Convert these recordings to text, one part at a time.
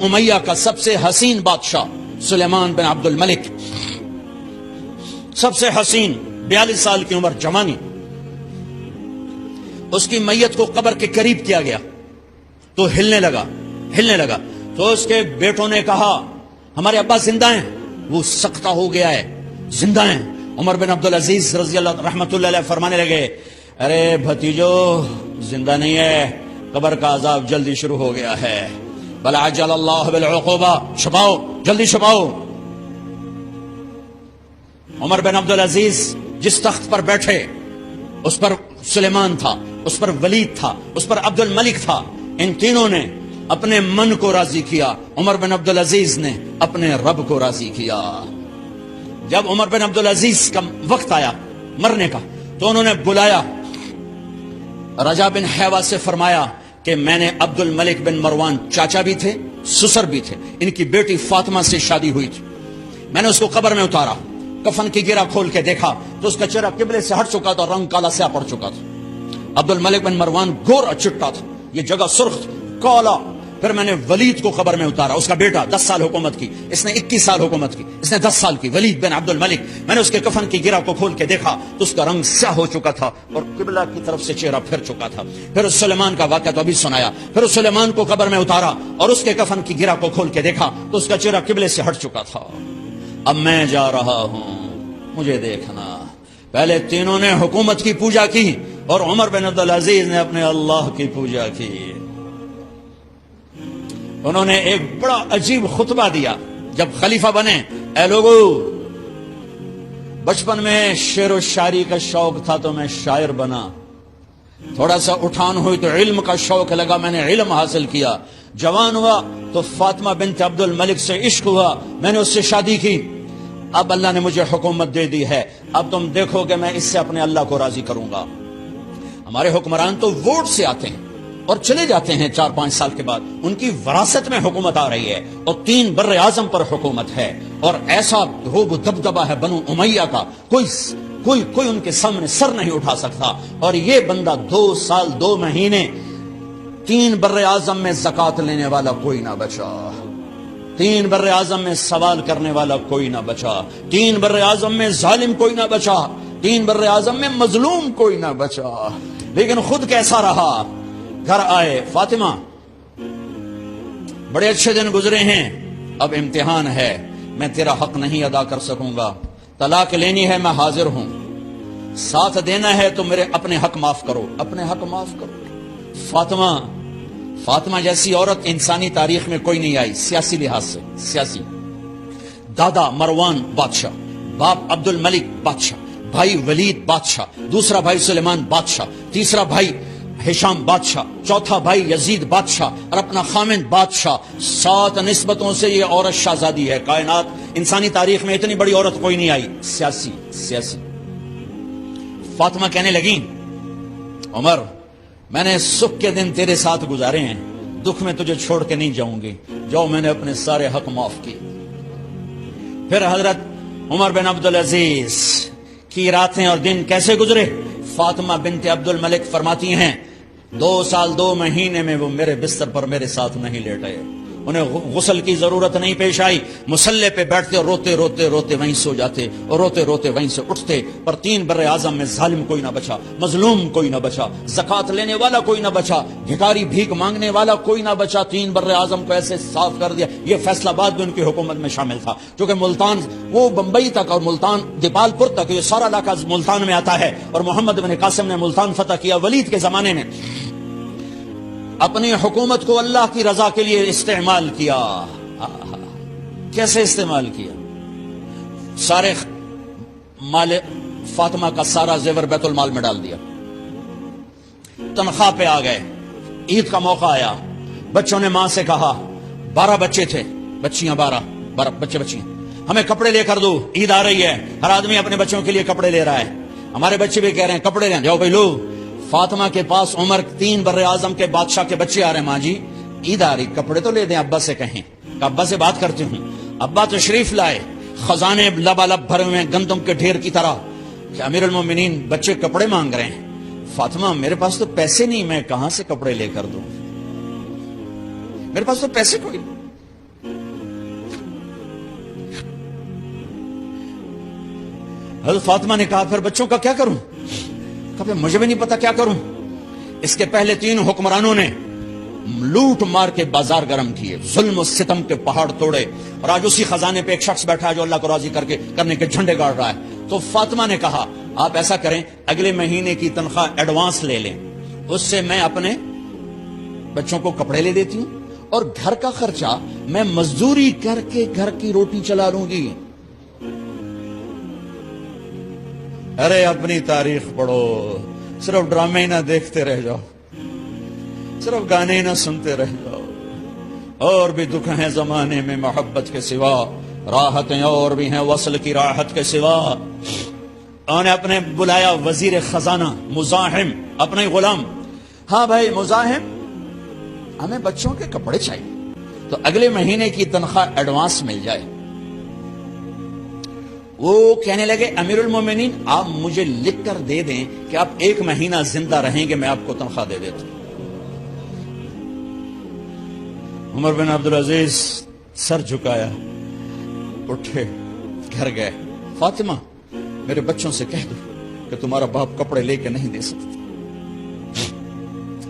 امیہ کا سب سے حسین بادشاہ سلیمان بن عبد الملک، سب سے حسین، 42 سال کی عمر، جوانی، اس کی میت کو قبر کے قریب کیا گیا تو ہلنے لگا تو اس کے بیٹوں نے کہا ہمارے ابا زندہ ہیں، وہ سکتہ ہو گیا ہے، زندہ ہیں۔ عمر بن عبدالعزیز رضی اللہ رحمۃ اللہ علیہ فرمانے لگے ارے بھتیجو زندہ نہیں ہے، قبر کا عذاب جلدی شروع ہو گیا ہے، بل عجل اللہ بالعقوبہ، چھپاؤ جلدی چھپاؤ۔ عمر بن عبدالعزیز جس تخت پر بیٹھے اس پر سلیمان تھا، اس پر ولید تھا، اس پر عبد الملک تھا، ان تینوں نے اپنے من کو راضی کیا، عمر بن عبدالعزیز نے اپنے رب کو راضی کیا۔ جب عمر بن عبدالعزیز کا وقت آیا مرنے کا تو انہوں نے بلایا رجا بن حیوہ سے، فرمایا کہ میں نے عبد الملک بن مروان، چاچا بھی تھے سسر بھی تھے، ان کی بیٹی فاطمہ سے شادی ہوئی تھی، میں نے اس کو قبر میں اتارا، کفن کی گرہ کھول کے دیکھا تو اس کا چہرہ قبلے سے ہٹ چکا تھا، رنگ کالا سیاہ پڑ چکا تھا۔ عبد الملک بن مروان گورا چٹا تھا، یہ جگہ سرخ کالا۔ پھر میں نے ولید کو قبر میں اتارا، اس کا بیٹا 10 سال حکومت کی، اس نے 21 سال حکومت کی، اس نے 10 سال کی، ولید بن عبد الملک۔ میں نے اس کے کفن کی گرہ کو کھول کے دیکھا تو اس کا رنگ سیاہ ہو چکا تھا اور قبلہ کی طرف سے چہرہ پھر چکا تھا۔ پھر اس سلیمان کا واقعہ تو ابھی سنایا، پھر اس سلیمان کو قبر میں اتارا اور اس کے کفن کی گرہ کو کھول کے دیکھا تو اس کا چہرہ قبلے سے ہٹ چکا تھا۔ اب میں جا رہا ہوں، مجھے دیکھنا۔ پہلے تینوں نے حکومت کی پوجا کی اور عمر بن عبدالعزیز نے اپنے اللہ کی پوجا کی۔ انہوں نے ایک بڑا عجیب خطبہ دیا جب خلیفہ بنے، اے لوگو بچپن میں شعر و شاعری کا شوق تھا تو میں شاعر بنا، تھوڑا سا اٹھان ہوئی تو علم کا شوق لگا، میں نے علم حاصل کیا، جوان ہوا تو فاطمہ بنت عبد الملک سے عشق ہوا، میں نے اس سے شادی کی، اب اللہ نے مجھے حکومت دے دی ہے، اب تم دیکھو کہ میں اس سے اپنے اللہ کو راضی کروں گا۔ ہمارے حکمران تو ووٹ سے آتے ہیں اور چلے جاتے ہیں 4-5 سال کے بعد، ان کی وراثت میں حکومت آ رہی ہے اور 3 بر اعظم پر حکومت ہے اور ایسا دھوب دبدبہ ہے بنو امیہ کا، کوئی ان کے سامنے سر نہیں اٹھا سکتا۔ اور یہ بندہ 2 سال 2 مہینے 3 بر اعظم میں زکوٰۃ لینے والا کوئی نہ بچا، 3 بر اعظم میں سوال کرنے والا کوئی نہ بچا، 3 بر اعظم میں ظالم کوئی نہ بچا، 3 بر اعظم میں مظلوم کوئی نہ بچا۔ لیکن خود کیسا رہا؟ گھر آئے، فاطمہ بڑے اچھے دن گزرے ہیں، اب امتحان ہے، میں تیرا حق نہیں ادا کر سکوں گا، طلاق لینی ہے میں حاضر ہوں، ساتھ دینا ہے تو میرے اپنے حق معاف کرو، اپنے حق معاف کرو۔ فاطمہ جیسی عورت انسانی تاریخ میں کوئی نہیں آئی، سیاسی لحاظ سے، سیاسی، دادا مروان بادشاہ، باپ عبد الملک بادشاہ، بھائی ولید بادشاہ، دوسرا بھائی سلیمان بادشاہ، تیسرا بھائی ہشام بادشاہ، چوتھا بھائی یزید بادشاہ اور اپنا خامند بادشاہ، 7 نسبتوں سے یہ عورت شہزادی ہے۔ کائنات انسانی تاریخ میں اتنی بڑی عورت کوئی نہیں آئی، سیاسی۔ فاطمہ کہنے لگیں عمر میں نے سکھ کے دن تیرے ساتھ گزارے ہیں، دکھ میں تجھے چھوڑ کے نہیں جاؤں گی، جاؤ میں نے اپنے سارے حق معاف کیے۔ پھر حضرت عمر بن عبدالعزیز کی راتیں اور دن کیسے گزرے؟ فاطمہ بنت عبد الملک فرماتی ہیں 2 سال 2 مہینے میں وہ میرے بستر پر میرے ساتھ نہیں لیٹے، انہیں غسل کی ضرورت نہیں پیش آئی، مصلے پہ بیٹھتے اور روتے وہیں سو جاتے اور روتے وہیں سے اٹھتے۔ پر 3 بر اعظم میں ظالم کوئی نہ بچا، مظلوم کوئی نہ بچا، زکوٰۃ لینے والا کوئی نہ بچا، بھکاری بھیک مانگنے والا کوئی نہ بچا، 3 بر اعظم کو ایسے صاف کر دیا۔ یہ فیصلہ آباد بھی ان کی حکومت میں شامل تھا، چونکہ ملتان وہ بمبئی تک اور ملتان دیپال پور تک، یہ سارا علاقہ ملتان میں آتا ہے، اور محمد بن قاسم نے ملتان فتح کیا ولید کے زمانے میں، اپنی حکومت کو اللہ کی رضا کے لیے استعمال کیا۔ کیسے استعمال کیا؟ سارے مال فاطمہ کا سارا زیور بیت المال میں ڈال دیا، تنخواہ پہ آ گئے، عید کا موقع آیا، بچوں نے ماں سے کہا، 12 بچے تھے، بچیاں 12 بچیاں، ہمیں کپڑے لے کر دو، عید آ رہی ہے، ہر آدمی اپنے بچوں کے لیے کپڑے لے رہا ہے، ہمارے بچے بھی کہہ رہے ہیں کپڑے لیں، جاؤ بھائی لو۔ فاطمہ کے پاس عمر 3 بر اعظم کے بادشاہ کے بچے آ رہے ہیں، ماں جی عید آ رہی، کپڑے تو لے دیں، ابا سے کہیں، ابا سے بات کرتی ہوں۔ ابا تشریف لائے، خزانے لبالب بھرے ہوئے گندم کے ڈھیر کی طرح، کہ امیر المومنین بچے کپڑے مانگ رہے ہیں۔ فاطمہ میرے پاس تو پیسے نہیں، میں کہاں سے کپڑے لے کر دوں، میرے پاس تو پیسے کوئی نہیں۔ حضرت فاطمہ نے کہا پھر بچوں کا کیا کروں؟ کہا پھر مجھے بھی نہیں پتا کیا کروں۔ اس کے پہلے 3 حکمرانوں نے لوٹ مار کے بازار گرم کیے، ظلم و ستم کے پہاڑ توڑے، اور آج اسی خزانے پہ ایک شخص بیٹھا ہے جو اللہ کو راضی کرنے کے جھنڈے گاڑ رہا ہے۔ تو فاطمہ نے کہا آپ ایسا کریں، اگلے مہینے کی تنخواہ ایڈوانس لے لیں، اس سے میں اپنے بچوں کو کپڑے لے دیتی ہوں، اور گھر کا خرچہ میں مزدوری کر کے گھر کی روٹی چلا لوں گی۔ ارے اپنی تاریخ پڑھو، صرف ڈرامے ہی نہ دیکھتے رہ جاؤ، صرف گانے ہی نہ سنتے رہ جاؤ۔ اور بھی دکھ ہیں زمانے میں محبت کے سوا، راحتیں اور بھی ہیں وصل کی راحت کے سوا۔ انہوں نے اپنے بلایا وزیر خزانہ مزاحم، اپنا ہی غلام، ہاں بھائی مزاحم، ہمیں بچوں کے کپڑے چاہیے، تو اگلے مہینے کی تنخواہ ایڈوانس مل جائے۔ وہ کہنے لگے امیر المومنین آپ مجھے لکھ کر دے دیں کہ آپ 1 مہینہ زندہ رہیں گے، میں آپ کو تنخواہ دے دیتا ہوں۔ عمر بن عبدالعزیز سر جھکایا، اٹھے، گھر گئے، فاطمہ میرے بچوں سے کہہ دو کہ تمہارا باپ کپڑے لے کے نہیں دے سکتا۔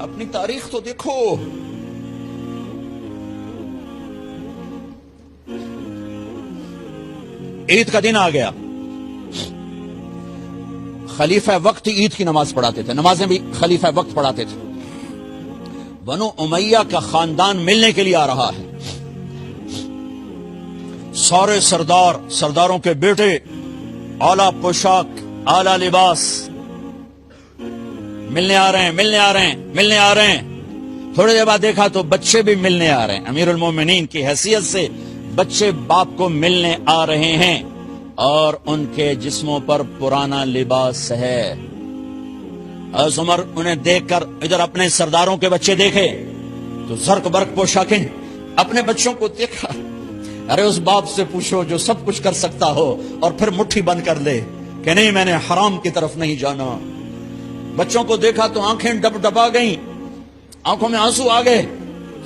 اپنی تاریخ تو دیکھو۔ عید کا دن آ گیا، خلیفہ وقت عید کی نماز پڑھاتے تھے، نمازیں بھی خلیفہ وقت پڑھاتے تھے۔ بنو امیہ کا خاندان ملنے کے لیے آ رہا ہے، سارے سرداروں کے بیٹے، اعلیٰ پوشاک، اعلیٰ لباس، ملنے آ رہے ہیں۔ تھوڑی دیر بعد دیکھا تو بچے بھی ملنے آ رہے ہیں، امیر المومنین کی حیثیت سے بچے باپ کو ملنے آ رہے ہیں، اور ان کے جسموں پر پرانا لباس ہے۔ حضرت عمر انہیں دیکھ کر ادھر اپنے سرداروں کے بچے دیکھے تو زرق برق پوشاکیں، اپنے بچوں کو دیکھا۔ ارے اس باپ سے پوچھو جو سب کچھ کر سکتا ہو اور پھر مٹھی بند کر لے کہ نہیں میں نے حرام کی طرف نہیں جانا۔ بچوں کو دیکھا تو آنکھیں ڈب ڈبا گئیں، آنکھوں میں آنسو آ گئے۔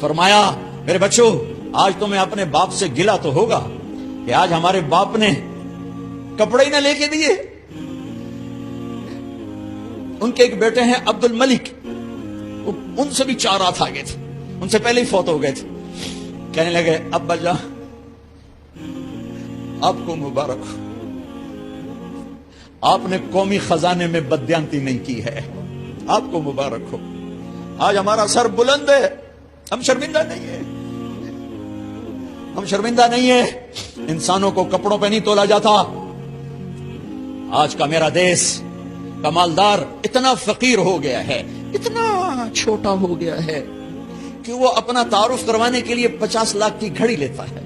فرمایا میرے بچوں آج تمہیں اپنے باپ سے گلہ تو ہوگا کہ آج ہمارے باپ نے کپڑے ہی نہ لے کے دیے۔ ان کے ایک بیٹے ہیں عبد الملک، ان سے بھی 4 رات آگے تھے، ان سے پہلے ہی فوت ہو گئے تھے۔ کہنے لگے ابا جان آپ کو مبارک ہو، آپ نے قومی خزانے میں بددیانتی نہیں کی ہے، آپ کو مبارک ہو۔ آج ہمارا سر بلند ہے، ہم شرمندہ نہیں ہے، انسانوں کو کپڑوں پہ نہیں تولا جاتا۔ آج کا میرا دیس کا مالدار اتنا فقیر ہو گیا ہے، اتنا چھوٹا ہو گیا ہے کہ وہ اپنا تعارف کروانے کے لیے 50 لاکھ کی گھڑی لیتا ہے،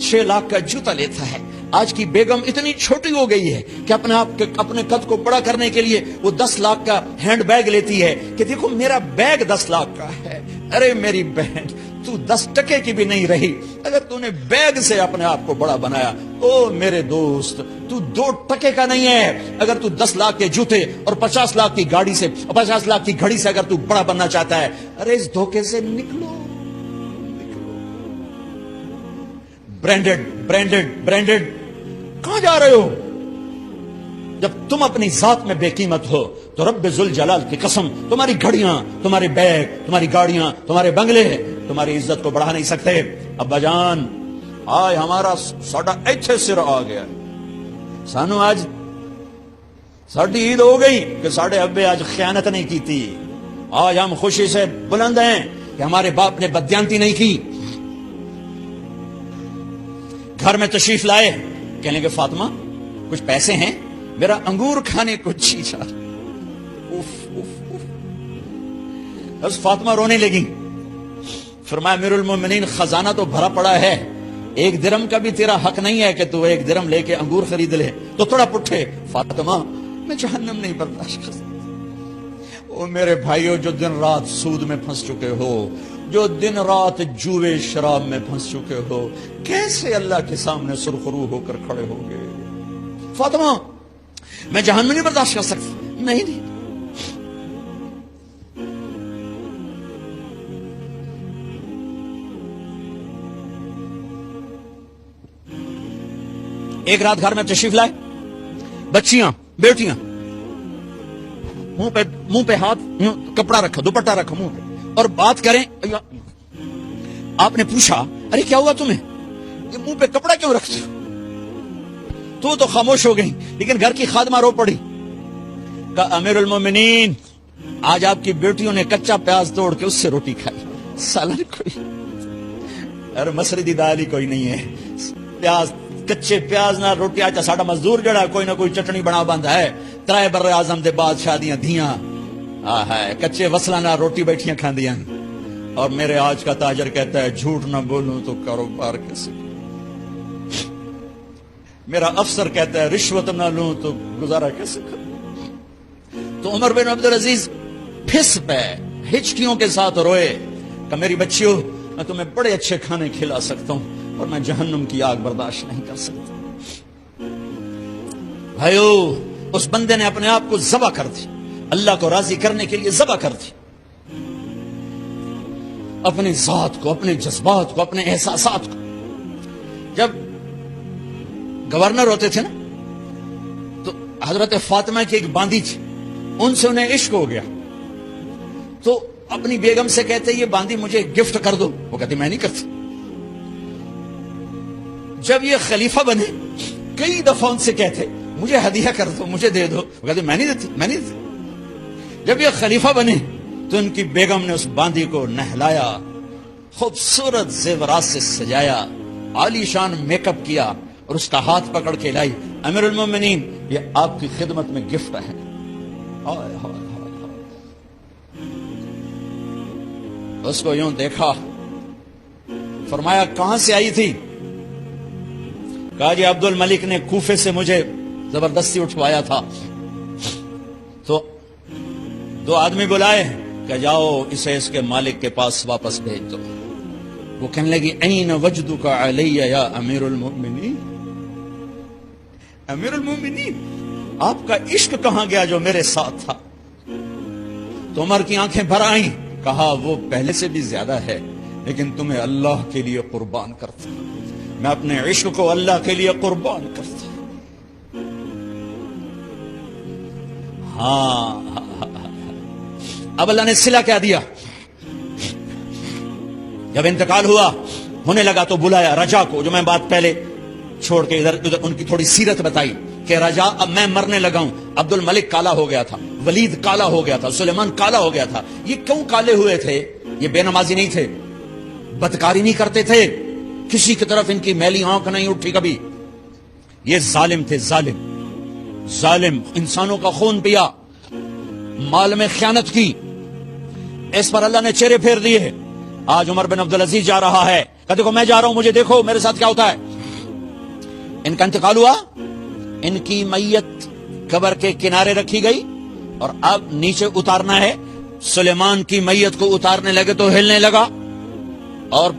6 لاکھ کا جوتا لیتا ہے۔ آج کی بیگم اتنی چھوٹی ہو گئی ہے کہ اپنے قد کو بڑا کرنے کے لیے وہ 10 لاکھ کا ہینڈ بیگ لیتی ہے کہ دیکھو میرا بیگ 10 لاکھ کا ہے۔ ارے میری بہن تو 10 ٹکے کی بھی نہیں رہی، اگر تو نے بیگ سے اپنے آپ کو بڑا بنایا، او میرے دوست تو 2 ٹکے کا نہیں ہے۔ اگر تو 10 لاکھ کے جوتے اور 50 لاکھ کی گاڑی سے، 50 لاکھ کی گھڑی سے اگر تو بڑا بننا چاہتا ہے، ارے اس دھوکے سے نکلو۔ برینڈڈ کہاں جا رہے ہو؟ جب تم اپنی ذات میں بے قیمت ہو تو رب ذوالجلال کی قسم تمہاری گھڑیاں، تمہارے بیگ، تمہاری گاڑیاں، تمہارے بنگلے تمہاری عزت کو بڑھا نہیں سکتے۔ ابا جان آج ہمارا ساڈا ایتھے سر آ گیا، سانو آج ساڈی عید ہو گئی کہ ساڈے ابے آج خیانت نہیں کی تھی۔ آج ہم خوشی سے بلند ہیں کہ ہمارے باپ نے بددیانتی نہیں کی۔ گھر میں تشریف لائے، کہنے لگے فاطمہ کچھ پیسے ہیں، میرا انگور کھانے کو جی چاہ۔ بس فاطمہ رونے لگی۔ فرمایا امیر المومنین خزانہ تو بھرا پڑا ہے، 1 درم کا بھی تیرا حق نہیں ہے کہ تو 1 درم لے کے انگور خرید لے۔ تو تھوڑا پٹھے فاطمہ میں جہنم نہیں برداشت کر سکتا۔ او میرے بھائیو جو دن رات سود میں پھنس چکے ہو، جو دن رات جوے شراب میں پھنس چکے ہو، کیسے اللہ کے سامنے سرخرو ہو کر کھڑے ہو گے؟ فاطمہ میں جہنم نہیں برداشت کر سکتا۔ نہیں ایک رات گھر میں تشریف لائے، بچیاں بیٹیاں منہ پہ ہاتھ کپڑا رکھا دوپٹہ رکھا منہ پہ اور بات کریں. آپ نے پوچھا ارے کیا ہوا تمہیں, یہ منہ پہ کپڑا کیوں رکھتے ہو؟ تو خاموش ہو گئی, لیکن گھر کی خادمہ رو پڑی. کہا امیر المومنین آج آپ کی بیٹیوں نے کچا پیاز توڑ کے اس سے روٹی کھائی. سالن کوئی ارے مسری دی دال ہی کوئی نہیں ہے, پیاز کچے پیاز نہ روٹی. آج ساڈا مزدور جڑا کوئی نہ کوئی چٹنی بنا بند ہے. ترائے بر اعظم دے بادشاہ دیاں دھیاں کچے وصلہ نہ روٹی بیٹھیاں کھاندیاں. اور میرے آج کا تاجر کہتا ہے جھوٹ نہ بولوں تو کاروبار کیسے. میرا افسر کہتا ہے رشوت نہ لوں تو گزارا کیسے کروں. تو عمر بن عبدالعزیز پھس پہ ہچکیوں کے ساتھ روئے کہ میری بچیوں میں تمہیں بڑے اچھے کھانے کھلا سکتا ہوں اور میں جہنم کی آگ برداشت نہیں کر سکتا. بھائیو اس بندے نے اپنے آپ کو ذبح کر دی, اللہ کو راضی کرنے کے لیے ذبح کر دی. اپنی ذات کو, اپنے جذبات کو, اپنے احساسات کو. جب گورنر ہوتے تھے نا تو حضرت فاطمہ کی ایک باندی تھی, ان سے انہیں عشق ہو گیا تو اپنی بیگم سے کہتے یہ باندی مجھے گفٹ کر دو. وہ کہتی میں نہیں کرتی. جب یہ خلیفہ بنے کئی دفعہ ان سے کہتے مجھے ہدیہ کر دو, مجھے دے دو. وہ کہتے میں نہیں دیتی, میں نہیں دیتی. جب یہ خلیفہ بنے تو ان کی بیگم نے اس باندی کو نہلایا, خوبصورت زیورات سے سجایا, عالی شان میک اپ کیا اور اس کا ہاتھ پکڑ کے لائی. امیر المومنین یہ آپ کی خدمت میں گفٹ ہے. اس کو یوں دیکھا, فرمایا کہاں سے آئی تھی؟ کہا جی عبد الملک نے کوفے سے مجھے زبردستی اٹھوایا تھا. تو دو آدمی بلائے کہ جاؤ اسے اس کے مالک کے پاس واپس بھیج دو. وہ کہنے لگی این وجدک علی یا امیر المؤمنین. امیر المؤمنین آپ کا عشق کہاں گیا جو میرے ساتھ تھا؟ تو عمر کی آنکھیں بھر آئیں. کہا وہ پہلے سے بھی زیادہ ہے لیکن تمہیں اللہ کے لیے قربان کرتا, میں اپنے عشق کو اللہ کے لیے قربان کرتا. ہاں اب اللہ نے صلہ کیا دیا. جب انتقال ہوا ہونے لگا تو بلایا رجا کو, جو میں بات پہلے چھوڑ کے ادھر ان کی تھوڑی سیرت بتائی کہ رجا اب میں مرنے لگا ہوں. عبد الملک کالا ہو گیا تھا, ولید کالا ہو گیا تھا, سلیمان کالا ہو گیا تھا. یہ کیوں کالے ہوئے تھے؟ یہ بے نمازی نہیں تھے, بدکاری نہیں کرتے تھے, کسی کی طرف ان کی میلی آنکھ نہیں اٹھی کبھی. یہ ظالم تھے, ظالم انسانوں کا خون پیا, مال میں خیانت کی. اس پر اللہ نے چہرے پھیر دیے. آج عمر بن عبدالعزیز جا رہا ہے کہ دیکھو میں جا رہا ہوں, مجھے دیکھو میرے ساتھ کیا ہوتا ہے. ان کا انتقال ہوا, ان کی میت قبر کے کنارے رکھی گئی اور اب نیچے اتارنا ہے. سلیمان کی میت کو اتارنے لگے تو ہلنے لگا اور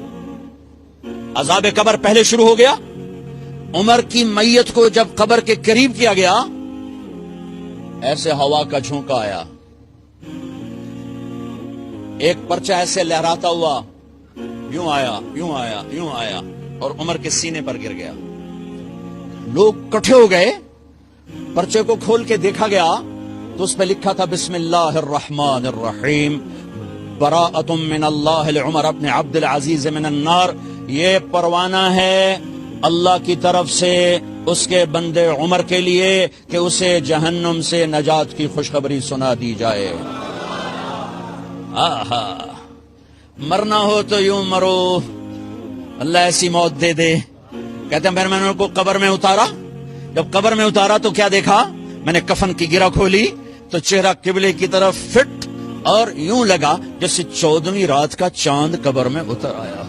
عذاب قبر پہلے شروع ہو گیا. عمر کی میت کو جب قبر کے قریب کیا گیا ایسے ہوا کا جھونکا آیا, ایک پرچہ ایسے لہراتا ہوا یوں آیا یوں آیا یوں آیا اور عمر کے سینے پر گر گیا. لوگ کٹھے ہو گئے, پرچے کو کھول کے دیکھا گیا تو اس پہ لکھا تھا بسم اللہ الرحمن الرحیم براءۃ من اللہ لعمر بن عبد العزیز من النار. یہ پروانہ ہے اللہ کی طرف سے اس کے بندے عمر کے لیے کہ اسے جہنم سے نجات کی خوشخبری سنا دی جائے. آہا, مرنا ہو تو یوں مرو, اللہ ایسی موت دے دے. کہتے ہیں میں نے ان کو قبر میں اتارا, جب قبر میں اتارا تو کیا دیکھا, میں نے کفن کی گرہ کھولی تو چہرہ قبلے کی طرف فٹ اور یوں لگا جیسے 14ویں رات کا چاند قبر میں اتر آیا.